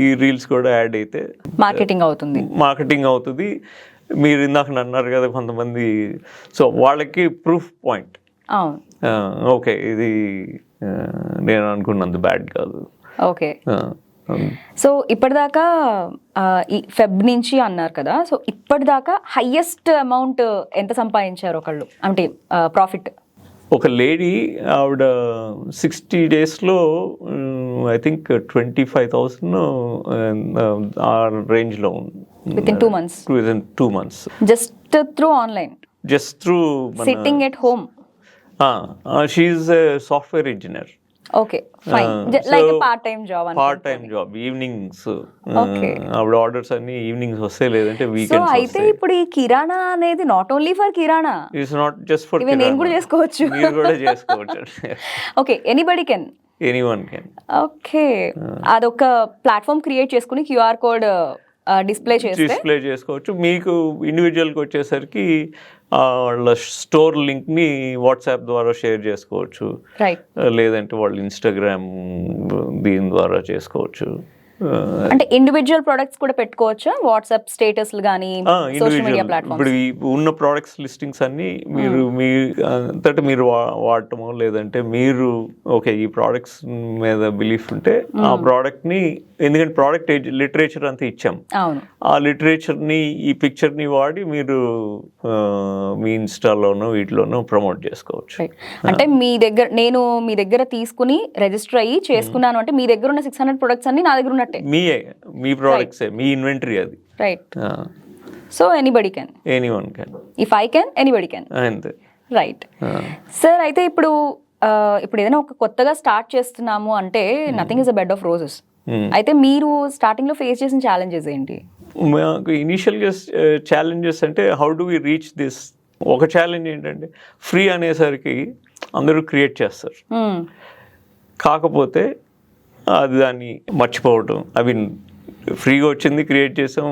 ఈ రీల్స్ కూడా యాడ్ అయితే మార్కెటింగ్ అవుతుంది. మీరు ఇందాక అన్నారు కదా కొంతమంది, సో వాళ్ళకి ప్రూఫ్ పాయింట్, ఓకే ఇది నేను అనుకున్నంత బ్యాడ్ కాదు. ఓకే, సో ఇప్పటిదాకా ఈ ఫెబ్ నుంచి అన్నారు కదా, సో ఇప్పటిదాకా హైయెస్ట్ అమౌంట్ ఎంత సంపాదించారు ఒకళ్ళు, అంటే ప్రాఫిట్? ఒక లేడీ ఆవిడ 60 daysలో ఐ థింక్ 25,000 ఆ రేంజ్లో ఉంది. Within 2 months. Within 2 months. Just through online. Just through sitting at home. She is a software engineer. Okay, fine. Like a part-time job. Part-time job, evenings. Okay. Our orders అన్ని evenings వస్తాయి, లేదంటే weekends. So అయితే ఇప్పుడు ఈ కిరాణా అనేది not only for kirana, it's not just for kirana. నేను కూడా చేసుకోవచ్చు. మీరు కూడా చేసుకోవచ్చు. Okay, anybody can. Anyone can. Okay, అదొక ప్లాట్ఫామ్ క్రియేట్ చేసుకుని QR కోడ్ డిస్ప్లే చేసుకోవచ్చు. మీకు ఇండివిజువల్కి వచ్చేసరికి వాళ్ళ స్టోర్ లింక్ని వాట్సాప్ ద్వారా షేర్ చేసుకోవచ్చు, లేదంటే వాళ్ళు ఇన్స్టాగ్రామ్ దీని ద్వారా చేసుకోవచ్చు. అంటే ఇండివిజువల్ ప్రొడక్ట్స్ కూడా పెట్టుకోవచ్చా వాట్సాప్ స్టేటస్లు కానీ సోషల్ మీడియా ప్లాట్ఫామ్స్? ఇప్పుడు ఉన్న ప్రొడక్ట్స్ లిస్టింగ్స్ అన్ని మీరు మీ అంతటా మీరు వాడటమో, లేదంటే మీరు ఓకే ఈ ప్రొడక్ట్స్ మీద బిలీఫ్ ఉంటే ఆ ప్రోడక్ట్ ని, ఎందుకంటే ప్రోడక్ట్ లిటరేచర్ అంతా ఇచ్చాం, ఆ లిటరేచర్ ని ఈ పిక్చర్ ని వాడి మీరు మీ ఇన్స్టాలోనో వీటిలోనో ప్రమోట్ చేసుకోవచ్చు. అంటే నేను మీ దగ్గర తీసుకుని రిజిస్టర్ అయ్యి చేసుకున్నాను అంటే మీ దగ్గర ఉన్న 600 ప్రొడక్ట్స్ అన్ని నా దగ్గర ఉన్నట్టే, మీ ప్రొడక్ట్స్, మీ ఇన్వెంటరీ అది. Right. So anybody can. Anyone can. If I can, anybody can. అంతే. రైట్. సార్ అయితే ఇప్పుడు ఏదైనా ఒక కొత్తగా స్టార్ట్ చేస్తున్నాము అంటే nothing is a bed of roses. అయితే మీరు స్టార్టింగ్ లో ఫేస్ చేసిన ఛాలెంజెస్ ఏంటి? మాకు ఇనీషియల్గా ఛాలెంజెస్ అంటే how do we reach this. ఒక ఛాలెంజ్ ఏంటంటే ఫ్రీ అనేసరికి అందరూ క్రియేట్ చేస్తారు, కాకపోతే అది దాన్ని మర్చిపోవటం. అవి ఫ్రీగా వచ్చింది, క్రియేట్ చేసాం,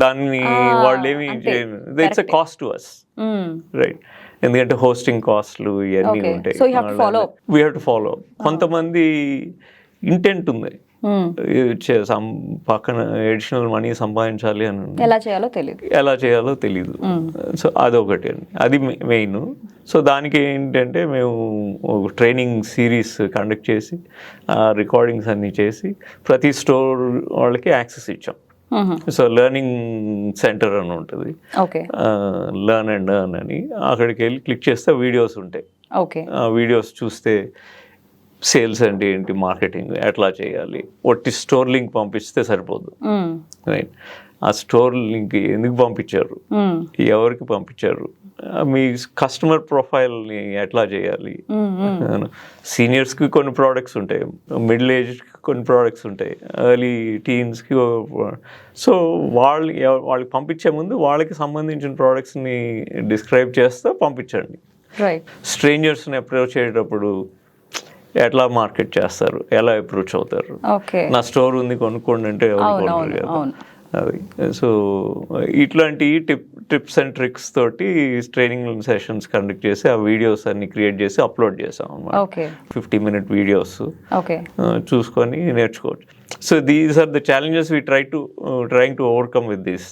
దాన్ని వాళ్ళు ఏమి it's a cost to us, right? ఎందుకంటే హోస్టింగ్ కాస్ట్లు ఇవన్నీ ఉంటాయి, వీ హ్యావ్ టు ఫాలో. కొంతమంది ఇంటెంట్ ఉంది, పక్కన ఎడిషనల్ మనీ సంపాదించాలి అని, ఎలా చేయాలో తెలియదు. సో అదొకటి అండి, అది మెయిన్. సో దానికి ఏంటంటే మేము ట్రైనింగ్ సిరీస్ కండక్ట్ చేసి రికార్డింగ్స్ అన్నీ చేసి ప్రతి స్టోర్ వాళ్ళకి యాక్సెస్ ఇచ్చాం. సో లెర్నింగ్ సెంటర్ అని ఉంటుంది, లెర్న్ అండ్ ఎర్న్ అని. అక్కడికి వెళ్ళి క్లిక్ చేస్తే వీడియోస్ ఉంటాయి. ఆ వీడియోస్ చూస్తే సేల్స్ అంటే ఏంటి, మార్కెటింగ్ ఎట్లా చేయాలి, ఒట్టి స్టోర్ లింక్ పంపిస్తే సరిపోదు, రైట్? ఆ స్టోర్ లింక్ ఎందుకు పంపించారు, ఎవరికి పంపించారు, మీ కస్టమర్ ప్రొఫైల్ని ఎట్లా చేయాలి. సీనియర్స్కి కొన్ని ప్రోడక్ట్స్ ఉంటాయి, మిడిల్ ఏజ్కి కొన్ని ప్రోడక్ట్స్ ఉంటాయి, ఎర్లీ టీన్స్కి. సో వాళ్ళకి పంపించే ముందు వాళ్ళకి సంబంధించిన ప్రోడక్ట్స్ని డిస్క్రైబ్ చేస్తూ పంపించండి. స్ట్రేంజర్స్ని అప్రోచ్ అయ్యేటప్పుడు ఎట్లా మార్కెట్ చేస్తారు, ఎలా అప్రోచ్ అవుతారు, నా స్టోర్ ఉంది కొనుక్కోండి అంటే ఎవరు కొనరు కదా, అది. సో ఇట్లాంటి టిప్స్ అండ్ ట్రిక్స్ తోటి ట్రైనింగ్ సెషన్స్ కండక్ట్ చేసి ఆ వీడియోస్ అన్ని క్రియేట్ చేసి అప్లోడ్ చేసాం అన్నమాట. 50-minute వీడియోస్ చూసుకొని నేర్చుకోవచ్చు. So these are the challenges we trying to overcome with this.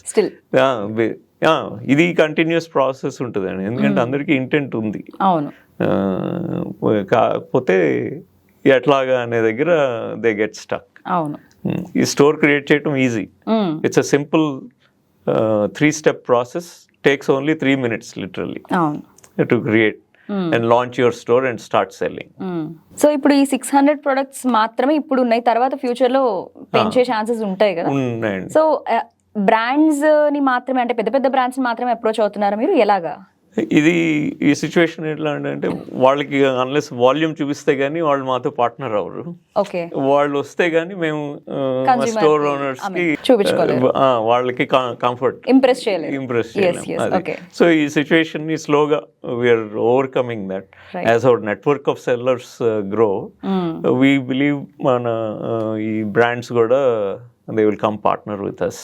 ఇది కంటిన్యూస్ ప్రాసెస్ ఉంటుందండి, ఎందుకంటే అందరికీ ఇంటెంట్ ఉంది, కాకపోతే ఎట్లాగా అనే దగ్గర దే గెట్ స్టక్. ఈ స్టోర్ క్రియేట్ చేయడం easy, it's a simple 3-step process, takes only 3 minutes literally to create and launch your store and start selling. So ఇప్పుడు ఈ 600 ప్రొడక్ట్స్ మాత్రమే ఇప్పుడు ఉన్నాయి, తర్వాత ఫ్యూచర్ లో పెంచే ఛాన్సెస్ ఉంటాయి కదా? ఉన్నాయండి. సో బ్రాండ్స్ ని మాత్రమే, అంటే పెద్ద పెద్ద బ్రాండ్స్ మాత్రమే అప్రోచ్ అవుతున్నారా మీరు, ఎలాగా? ఈ సిచ్యువేషన్ ఎట్లా అంటే వాళ్ళకి అన్లెస్ వాల్యూమ్ చూపిస్తే గానీ వాళ్ళు మాతో పార్ట్నర్ అవ్వరు. వాళ్ళు వస్తే గానీ మేము స్టోర్ ఓనర్స్ కి వాళ్ళకి కంఫర్ట్ ఇంప్రెస్ చేయలేము. సో ఈ సిచ్యువేషన్ ని స్లోగా we're overcoming that. As our network of sellers grow, we believe మన ఈ బ్రాండ్స్ కూడా they will come partner with us.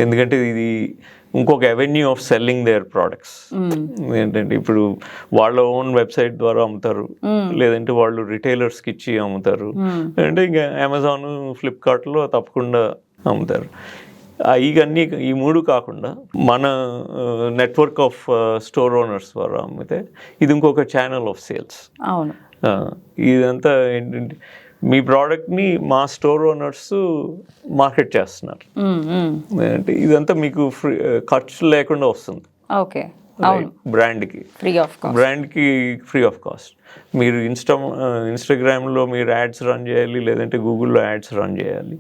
ఎందుకంటే ఇది ఇంకొక avenue of selling their products. ఏంటంటే ఇప్పుడు వాళ్ళ ఓన్ వెబ్సైట్ ద్వారా అమ్ముతారు, లేదంటే వాళ్ళు రిటైలర్స్కి ఇచ్చి అమ్ముతారు, అంటే ఇంకా అమెజాన్, ఫ్లిప్కార్ట్లో తప్పకుండా అమ్ముతారు. ఇవన్నీ ఈ 3 కాకుండా మన నెట్వర్క్ ఆఫ్ స్టోర్ ఓనర్స్ ద్వారా అమ్మితే ఇది ఇంకొక ఛానల్ ఆఫ్ సేల్స్. ఇదంతా ఏంటంటే మీ ప్రోడక్ట్ని మా స్టోర్ ఓనర్స్ మార్కెట్ చేస్తున్నారు, అంటే ఇదంతా మీకు ఖర్చు లేకుండా వస్తుంది బ్రాండ్కి ఫ్రీ ఆఫ్ కాస్ట్. మీరు ఇన్స్టాగ్రామ్లో మీరు యాడ్స్ రన్ చేయాలి, లేదంటే గూగుల్లో యాడ్స్ రన్ చేయాలి.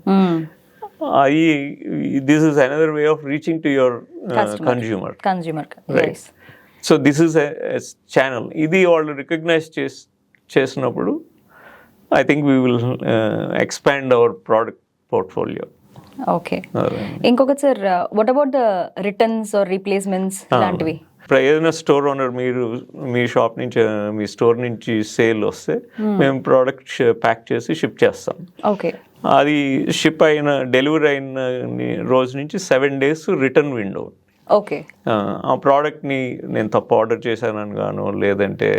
This is another way of reaching to your consumer. So this is a channel. ఇది వాళ్ళు రికగ్నైజ్ చేసినప్పుడు I think we will expand our product portfolio. ఇంకొకటి సార్, what about the returns or replacements లాంటివి? ఇప్పుడు ఏదైనా store owner మీరు మీ shop నుంచి మీ స్టోర్ నుంచి సేల్ వస్తే మేము ప్రోడక్ట్ ప్యాక్ చేసి షిప్ చేస్తాం. అది షిప్ అయిన డెలివరీ అయిన రోజు నుంచి 7 days రిటర్న్ విండో. ఆ ప్రోడక్ట్ని నేను తప్పు ఆర్డర్ చేశానని గాను, లేదంటే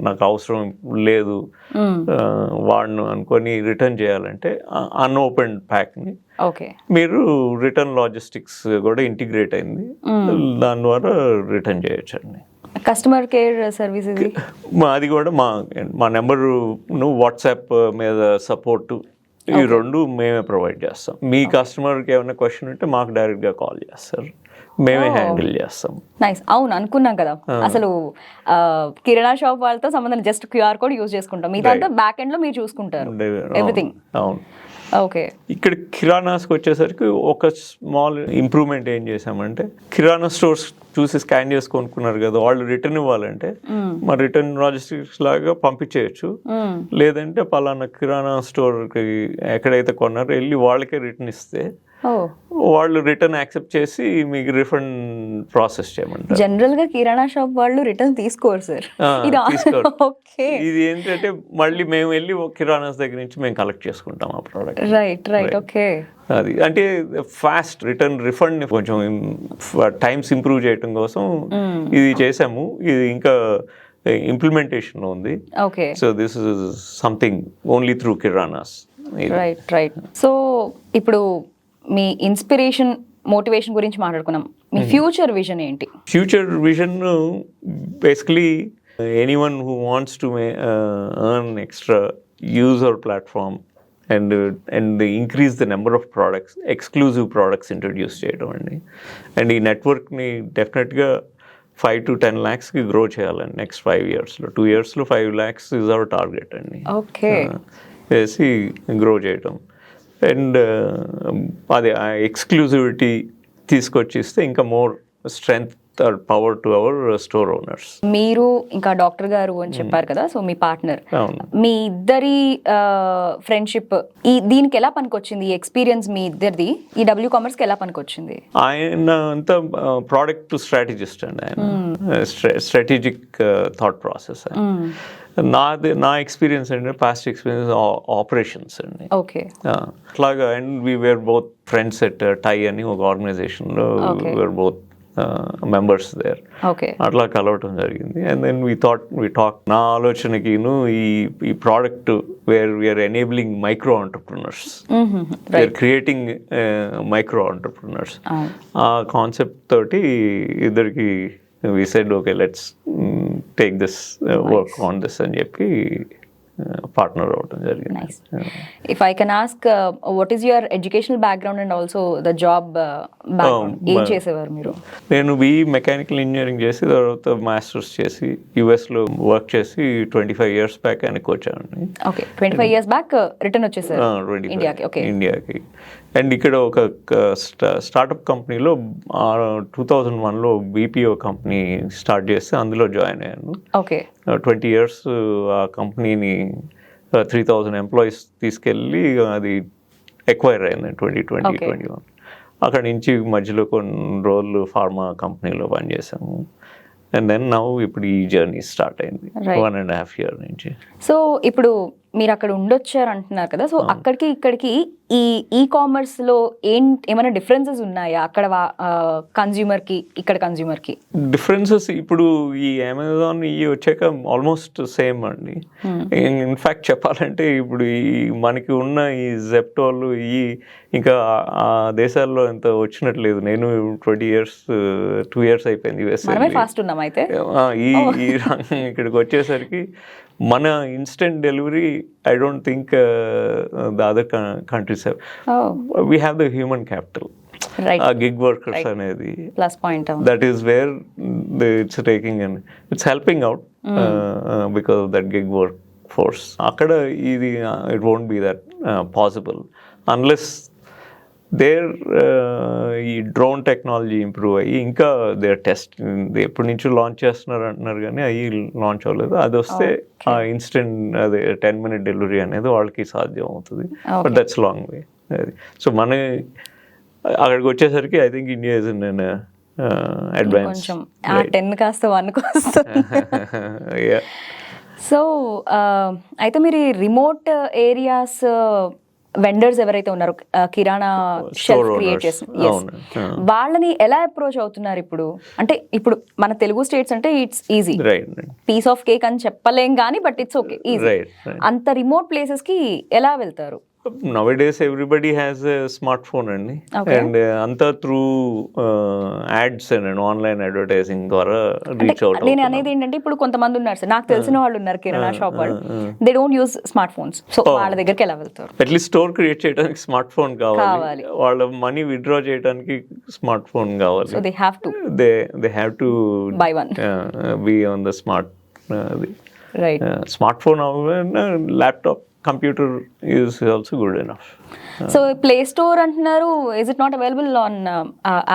నాకు అవసరం లేదు వాడను అనుకొని రిటర్న్ చేయాలంటే అన్ఓపెన్డ్ ప్యాక్ని మీరు రిటర్న్ లాజిస్టిక్స్ కూడా ఇంటిగ్రేట్ అయింది, దాని ద్వారా రిటర్న్ చేయొచ్చండి. కస్టమర్ కేర్ సర్వీస్ అది కూడా మా నెంబరు వాట్సాప్ మీద సపోర్ట్, ఈ 2 మేమే ప్రొవైడ్ చేస్తాం. మీ కస్టమర్కి ఏమైనా క్వశ్చన్ ఉంటే మాకు డైరెక్ట్గా కాల్ చేస్తారు, మేమే హ్యాండిల్ చేస్తాం. నైస్. అవును, అనుకున్నాం కదా, అసలు కిరాణా షాప్ వాళ్ళతో సంబంధం, జస్ట్ QR కోడ్ యూజ్ చేసుకుంటాం, మీ దాంట్లో బ్యాక్ ఎండ్ లో మీరు చూసుకుంటారు ఎవ్రీథింగ్. అవును. ఇక్కడ కిరాణాస్కి వచ్చేసరికి ఒక స్మాల్ ఇంప్రూవ్మెంట్ ఏం చేసామంటే, కిరాణా స్టోర్స్ చూసి స్కాన్ చేసి కొనుక్కున్నారు కదా, వాళ్ళు రిటర్న్ ఇవ్వాలంటే మా రిటర్న్ లాజిస్టిక్స్ లాగా పంపించేయచ్చు, లేదంటే పలానా కిరాణా స్టోర్కి ఎక్కడైతే కొన్నారో వెళ్ళి వాళ్ళకే రిటర్న్ ఇస్తే ఓ వాళ్ళు రిటర్న్ యాక్సెప్ట్ చేసి మీకు రిఫండ్ ప్రాసెస్ చేయమంటారు. జనరల్ గా కిరాణా షాప్ వాళ్ళు రిటర్న్ తీసుకోరు సార్. ఇది తీసుకోరు. ఓకే, ఇది ఏంటంటే మళ్ళీ మేము వెళ్ళి కిరాణాస్ దగ్గర నుంచి మేము కలెక్ట్ చేసుకుంటాం ఆ ప్రోడక్ట్. Right okay. అది అంటే ఫాస్ట్ రిటర్న్ రిఫండ్ కొంచెం టైమ్స్ ఇంప్రూవ్ చేయడం కోసం ఇది చేసాము. ఇది ఇంకా ఇంప్లిమెంటేషన్ లో ఉంది. Okay, so this is something only through kiranas. Right. So ఇప్పుడు మీ ఇన్స్పిరేషన్, మోటివేషన్ గురించి మాట్లాడుకున్నాం. మీ ఫ్యూచర్ విజన్ ఏంటి? Future vision basically anyone who wants to earn extra, use our platform and increase the number of products, exclusive products introduce చేయడం అండి. And ఈ నెట్వర్క్ని డెఫినెట్గా 5 to 10 lakhsకి గ్రో చేయాలండి నెక్స్ట్ 5 yearsలో. 2 yearsలో 5 lakhs ఇస్ అవర్ టార్గెట్ అండి. ఓకే, వేసి గ్రో చేయడం. అండ్ అదే ఎక్స్క్లూజివిటీ తీసుకొచ్చి ఇస్తే ఇంకా more strength or power to our store owners. మీరు ఇంకా డాక్టర్ గారు అని చెప్పారు కదా, సో మీ పార్ట్నర్, అవును. మీ ఇద్దరి ఫ్రెండ్షిప్ దీనికి ఎలా పనికొచ్చింది? ఈ ఎక్స్పీరియన్స్ మీ ఇద్దరిది ఈ డబ్ల్యూ కామర్స్కి ఎలా పనికొచ్చింది? ఆయన అంతా ప్రోడక్ట్ స్ట్రాటజిస్ట్ అండి. ఆయన స్ట్రాటజిక్ థాట్ ప్రాసెస్. నా ఎక్స్పీరియన్స్ అంటే పాస్ట్ ఎక్స్పీరియన్స్ ఆపరేషన్స్ అండి. ఓకే, అట్లాగా. And we were both friends at TiE అని ఒక ఆర్గనైజేషన్లో were both members there. Okay, అట్లా కలవటం జరిగింది. అండ్ దెన్ వీ టాక్ నా ఆలోచనకిను ఈ product we're enabling micro entrepreneurs, we're creating micro entrepreneurs. ఆ కాన్సెప్ట్ తోటి ఇద్దరికి we said okay, let's take this work on this అని చెప్పి పార్ట్నర్ అవడం జరిగింది. Nice. If I can ask, what is your educational background and also the job background? ఏం చేసేవారు మీరు? నేను మెకానికల్ ఇంజనీరింగ్ చేసి తర్వాత మాస్టర్స్ చేసి యుఎస్లో వర్క్ చేసి 25 years బ్యాక్ వెనక్కి వచ్చానండి. ఓకే, 25 years బ్యాక్ రిటర్న్ వచ్చేసారు ఇండియాకి. ఓకే, ఇండియాకి. అండ్ ఇక్కడ ఒక స్టార్టప్ కంపెనీలో 2001లో బీపీఓ కంపెనీ స్టార్ట్ చేస్తే అందులో జాయిన్ అయ్యాను. ఓకే, 20 years ఆ కంపెనీని 3,000 employees తీసుకెళ్ళి అది ఎక్వైర్ అయింది 2021. అక్కడ నుంచి మధ్యలో కొన్ని రోజులు ఫార్మా కంపెనీలో పనిచేసాము. అండ్ దెన్ నౌ ఇప్పుడు ఈ జర్నీ స్టార్ట్ అయింది 1.5 year నుంచి. సో ఇప్పుడు మీరు అక్కడ ఉండొచ్చారు అంటున్నారు కదా, సో అక్కడికి ఇక్కడికి ఈ కామర్స్ లో ఏమైనా డిఫరెన్సెస్ ఉన్నాయా? అక్కడ కన్జ్యూమర్ కి ఇక్కడ కన్జ్యూమర్ కి డిఫరెన్సెస్ ఇప్పుడు ఈ అమెజాన్ వచ్చాక ఆల్మోస్ట్ సేమ్ అండి. ఇన్ఫాక్ట్ చెప్పాలంటే ఇప్పుడు మనకి ఉన్న ఈ జెప్టోలు ఇంకా ఆ దేశాల్లో ఎంత వచ్చినట్లేదు. నేను 2 years అయిపోయింది యుఎస్. మనమే ఫాస్ట్ ఉన్నాం అయితే. ఇక్కడికి వచ్చేసరికి మన instant delivery I don't think the other countries have. We have the human capital, ఆ గిగ్ వర్కర్స్ అనేది plus point. That is where it's taking and it's helping out because of that gig work force. అక్కడ ఇది it won't be that possible unless there ఈ drone technology improve అయ్యి ఇంకా there test ఎప్పటి నుంచో launch చేస్తున్నారు అంటున్నారు, కానీ అవి లాంచ్ అవ్వలేదు. అది వస్తే ఆ ఇన్స్టెంట్ అదే 10-minute డెలివరీ అనేది వాళ్ళకి సాధ్యం అవుతుంది. But that's long way. అది సో మన అక్కడికి వచ్చేసరికి I think India is in advance. 10 కాస్త 1కి వస్తుంది. సో అయితే మీరు రిమోట్ ఏరియాస్ వెండర్స్ ఎవరైతే ఉన్నారో కిరాణా షెల్ఫ్ క్రియేట్ చేస్తున్నారు, వాళ్ళని ఎలా అప్రోచ్ అవుతున్నారు ఇప్పుడు? అంటే ఇప్పుడు మన తెలుగు స్టేట్స్ అంటే it's easy, piece of cake అని చెప్పలేం కానీ బట్ ఇట్స్ ఓకే ఈజీ. అంత రిమోట్ ప్లేసెస్ కి ఎలా వెళ్తారు? Nowadays everybody has a smartphone అండి. అండ్ అంతా through ads and online advertising ద్వారా రీచ్ అవుట్. నేను అనేది ఏంటంటే ఇప్పుడు కొంతమంది ఉన్నారు సార్, నాకు తెలిసిన వాళ్ళు ఉన్నారు కిరాణా షాప్ వాళ్ళు, they don't use smart phones. So వాళ్ళ దగ్గరికి ఎలా వెళ్తారు? అట్లీస్ట్ స్టోర్ క్రియేట్ చేయడానికి స్మార్ట్ ఫోన్ కావాలి, వాళ్ళ మనీ విత్డ్రా చేయడానికి స్మార్ట్ ఫోన్ కావాలి. So they have to buy one, be on the smart right smart phone, laptop, computer is also good enough. So Play Store అంటున్నారు, is it not available on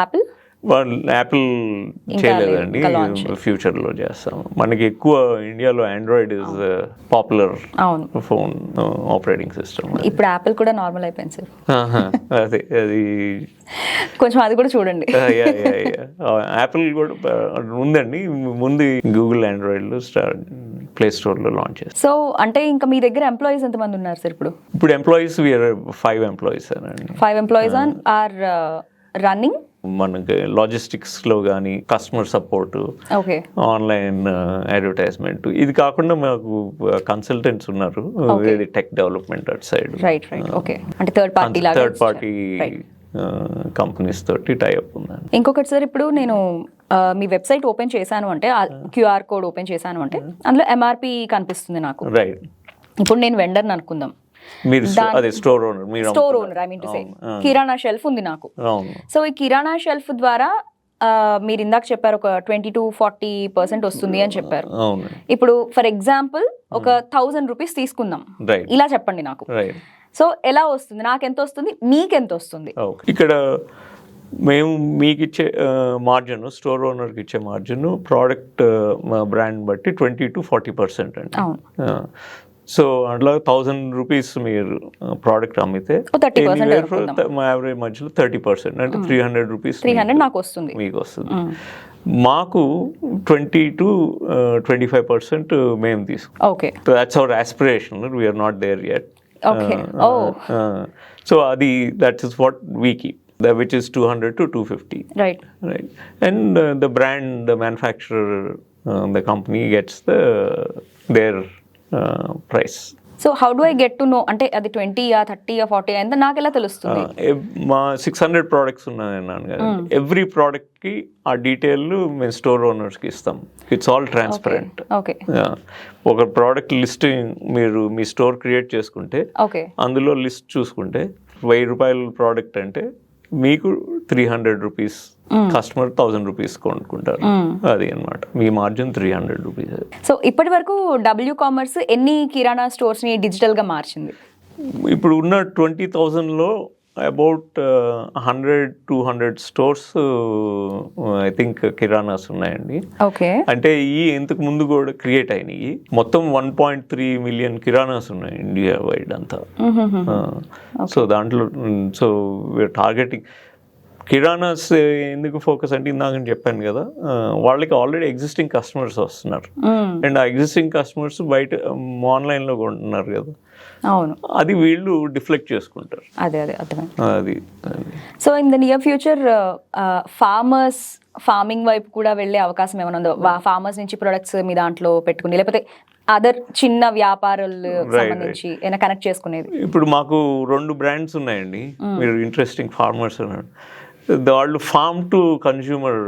Apple? వాళ్ళు Apple చేయలేదండి, ఇంకా launch ఫ్యూచర్లో చేస్తాము. మనకి ఎక్కువ ఇండియాలో ఆండ్రాయిడ్ ఇస్ పాపులర్ అవును ఫోన్ ఆపరేటింగ్ సిస్టమ్. ఇప్పుడు యాపిల్ కూడా నార్మల్ అయిపోయింది సార్. అదే అది కొంచెం అది కూడా చూడండి. యాపిల్ కూడా ఉందండి, ముందు గూగుల్ ఆండ్రాయిడ్లో ప్లే స్టోర్లో లాంచ్ చేస్తాం. సో అంటే ఇంకా మీ దగ్గర ఎంప్లాయీస్ ఎంతమంది ఉన్నారు సార్ ఇప్పుడు? ఇప్పుడు ఎంప్లాయీస్ 5 ఎంప్లాయీస్ అండి. 5 ఎంప్లాయీస్ ఆర్ రన్నింగ్. మనకి లాజిస్టిక్స్లో కానీ customer support, okay, online advertisement, ఇది కాకుండా మాకు కన్సల్టెంట్స్ ఉన్నారు, టెక్ డెవలప్మెంట్ అటు సైడ్. Right right okay. అంటే థర్డ్ పార్టీ కంపెనీస్ తోటి టైఅప్ ఉందండి. ఇంకొకటి సార్, ఇప్పుడు నేను మీ వెబ్సైట్ ఓపెన్ చేశాను అంటే, క్యూఆర్ కోడ్ ఓపెన్ చేశాను అంటే అందులో ఎంఆర్పి కనిపిస్తుంది నాకు. రైట్. ఇప్పుడు నేను వెండర్ని అనుకుందాం, మీరు అదే store owner, I mean to say kirana shelf ఉంది నాకు. సో ఈ కిరాణా షెల్ఫ్ ద్వారా మీరు ఇందాక చెప్పారు ఒక 20 to 40% వస్తుంది అని చెప్పారు. ఇప్పుడు ఫర్ ఎగ్జాంపుల్ ఒక 1000 రూపీస్ తీసుకుందాం, ఇలా చెప్పండి నాకు. సో ఎలా వస్తుంది, నాకెంత వస్తుంది, మీకెంత వస్తుంది? ఇక్కడ మేము మీకు ఇచ్చే మార్జిన్, స్టోర్ ఓనర్కి ఇచ్చే మార్జిన్ ప్రోడక్ట్ బ్రాండ్ బట్టి 20 to 40% అండి. సో అట్లా 1000 రూపీస్ మీరు ప్రోడక్ట్ అమ్మితే మా యావరేజ్ మధ్యలో 30% అంటే 300 రూపీస్ నాకు వస్తుంది, మీకు వస్తుంది. మాకు 20 to 25% మేము తీసుకుంటాం. Okay, that's our aspiration, we're not there yet. Okay, so అది that is what we keep, which is 200 to 250. Right. And the brand, the manufacturer, the company gets their price. So how do I get to know, అంటే అది 20 or 30 or 40 ఎంత నాకు ఎలా తెలుస్తుంది? మా 600 products ఉన్నాయన్నాను కదా, every ప్రోడక్ట్కి ఆ డీటెయిల్ మేము స్టోర్ ఓనర్స్కి ఇస్తాం. It's all transparent. ఓకే, ఒక ప్రోడక్ట్ లిస్టింగ్ మీరు మీ స్టోర్ క్రియేట్ చేసుకుంటే, అందులో లిస్ట్ చూసుకుంటే 1000 రూపాయల ప్రోడక్ట్ అంటే మీకు 300 రూపీస్, కస్టమర్ 1000 రూపీస్ కొనుక్కుంటారు. అది అన్నమాట మీ మార్జిన్ 300 రూపీస్. సో ఇప్పటి వరకు డబ్ల్యూ కామర్స్ ఎన్ని కిరాణా స్టోర్స్ ని డిజిటల్ గా మార్చింది? ఇప్పుడు ఉన్న 20,000లో అబౌట్ 100-200 స్టోర్స్ ఐ థింక్ కిరాణాస్ ఉన్నాయండి. ఓకే, అంటే ఈ ఇంతకు ముందు కూడా క్రియేట్ అయినాయి. మొత్తం 1.3 మిలియన్ కిరాణాస్ ఉన్నాయి ఇండియా వైడ్ అంతా. సో దాంట్లో సో వీఆర్ టార్గెటింగ్ కిరాణాస్. ఎందుకు ఫోకస్ అంటే ఇందాక నేను చెప్పాను కదా, వాళ్ళకి ఆల్రెడీ ఎగ్జిస్టింగ్ కస్టమర్స్ వస్తున్నారు, అండ్ ఆ ఎగ్జిస్టింగ్ కస్టమర్స్ బయట ఆన్లైన్లో కొంటున్నారు కదా, అవును, అది వీళ్ళు డిఫ్లెక్ట్ చేసుకుంటారు. అదే అర్థమైంది. అది so in the near future farming వైపు కూడా వెళ్ళే అవకాశం ఏమైనా ఉందో? ఫార్మర్స్ నుంచి ప్రొడక్ట్స్ మీ దాంట్లో పెట్టుకుని, లేకపోతే అదర్ చిన్న వ్యాపారాలు సంబంధించి ఏమైనా కనెక్ట్ చేసుకునేది? ఇప్పుడు మాకు 2 బ్రాండ్స్ ఉన్నాయండి. మీరు ఇంట్రెస్టింగ్ ఫార్మర్స్ అన్నారు, వాళ్ళు ఫార్మ్ టు కన్స్యూమర్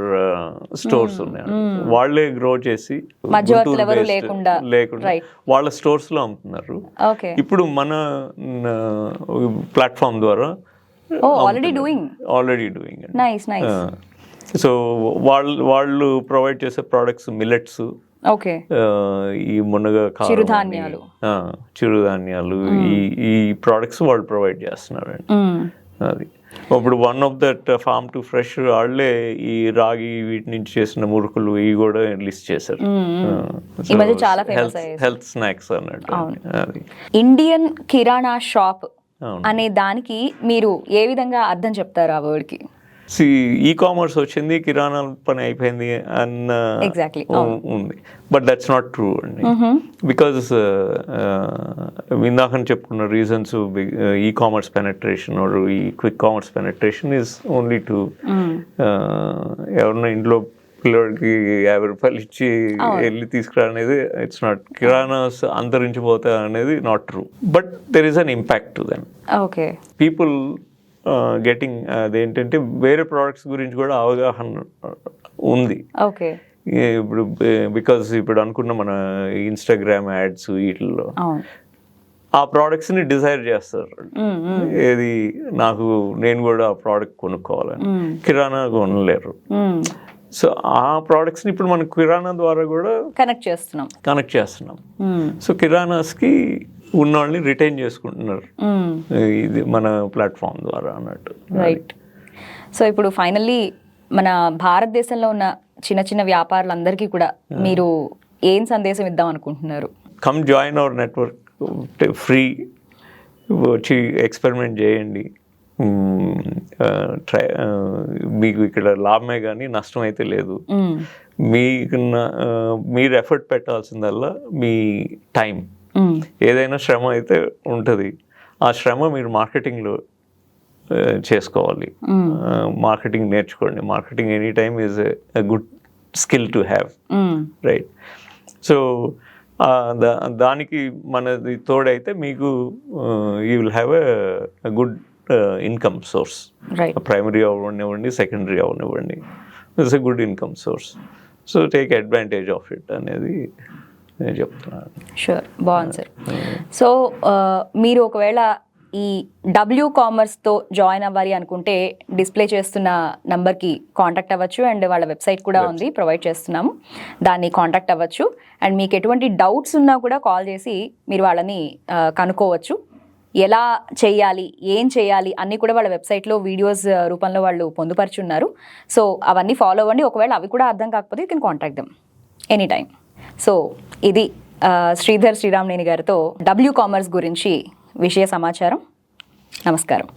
స్టోర్స్ ఉన్నాయి, వాళ్ళే గ్రో చేసి లేకుండా వాళ్ళ స్టోర్స్ లో అమ్ముతున్నారు. ఇప్పుడు మన ప్లాట్ఫామ్ ద్వారా ఆల్రెడీ డూయింగ్. సో వాళ్ళు ప్రొవైడ్ చేసే ప్రోడక్ట్స్ మిల్లెట్స్, ఈ మునగ, చిరుధాన్యాలు, ఈ ప్రోడక్ట్స్ వాళ్ళు ప్రొవైడ్ చేస్తున్నారండి. అది ఇప్పుడు one of that farm to fresh వాళ్ళే ఈ రాగి వీటి నుంచి చేసిన మురుకులు ఇవి కూడా లిస్ట్ చేశారు. హెల్త్ స్నాక్స్ అన్నట్టు. ఇండియన్ కిరాణా షాప్ అనే దానికి మీరు ఏ విధంగా అర్థం చెప్తారు ఆ వర్డ్ కి? ఈ కామర్స్ వచ్చింది, కిరాణా పని అయిపోయింది అన్న ఉంది, బట్ దట్స్ నాట్ ట్రూ అండి. బికాజ్ ఇందాక చెప్పుకున్న reasons, e-commerce penetration or ఈ quick commerce penetration is only to ఎవరన్నా ఇంట్లో పిల్లడికి 50 రూపాయలు ఇచ్చి వెళ్ళి తీసుకురా అనేది, ఇట్స్ నాట్. కిరాణాస్ అంతరించిపోతా అనేది not true, but there is an impact to them. People getting అదేంటంటే వేరే ప్రోడక్ట్స్ గురించి కూడా అవగాహన ఉంది. ఇప్పుడు బికాజ్ ఇప్పుడు అనుకున్న మన ఇన్స్టాగ్రామ్ యాడ్స్ వీటిల్లో ఆ ప్రోడక్ట్స్ ని డిజైర్ చేస్తారు. ఏది నేను కూడా ఆ ప్రోడక్ట్ కొనుక్కోవాలని, కిరాణా కొనలేరు. సో ఆ ప్రోడక్ట్స్ ని ఇప్పుడు మనం కిరాణా ద్వారా కూడా కనెక్ట్ చేస్తున్నాం. సో కిరాణాస్ కి ఉన్న వాళ్ళని రిటైన్ చేసుకుంటున్నారు ఇది మన ప్లాట్ఫామ్ ద్వారా అన్నట్టు. రైట్. సో ఇప్పుడు ఫైనల్లీ మన భారతదేశంలో ఉన్న చిన్న చిన్న వ్యాపారులందరికీ కూడా మీరు ఏం సందేశం ఇద్దాం అనుకుంటున్నారు? Come join our network, free, వచ్చి ఎక్స్పెరిమెంట్ చేయండి. మీకు ఇక్కడ లాభమే కానీ నష్టం అయితే లేదు. మీరు ఎఫర్ట్ పెట్టాల్సిందల్లా మీ టైం. ఏదైనా శ్రమ అయితే ఉంటుంది, ఆ శ్రమ మీరు మార్కెటింగ్లో చేసుకోవాలి. మార్కెటింగ్ నేర్చుకోండి. Marketing any time is a good skill to have, right? So దానికి మనది తోడైతే మీకు you will have a good income source. Primary అవనివ్వండి, సెకండరీ అవనివ్వండి, it's a good income source. So take advantage of it అనేది నేను చెప్తున్నాను. షూర్, బాగుంది సార్. సో మీరు ఒకవేళ ఈ డబ్ల్యూ కామర్స్తో జాయిన్ అవ్వాలి అనుకుంటే డిస్ప్లే చేస్తున్న నంబర్కి కాంటాక్ట్ అవ్వచ్చు. అండ్ వాళ్ళ వెబ్సైట్ కూడా ఉంది, ప్రొవైడ్ చేస్తున్నాము, దాన్ని కాంటాక్ట్ అవ్వచ్చు. అండ్ మీకు ఎటువంటి డౌట్స్ ఉన్నా కూడా కాల్ చేసి మీరు వాళ్ళని కనుక్కోవచ్చు. ఎలా చేయాలి, ఏం చేయాలి అన్నీ కూడా వాళ్ళ వెబ్సైట్లో వీడియోస్ రూపంలో వాళ్ళు పొందుపరుచున్నారు. సో అవన్నీ ఫాలో అవ్వండి. ఒకవేళ అవి కూడా అర్థం కాకపోతే you can contact them any time. So ఇది శ్రీధర్ శ్రీరామనేని గారితో డబ్ల్యూ కామర్స్ గురించి విషయ సమాచారం. నమస్కారం.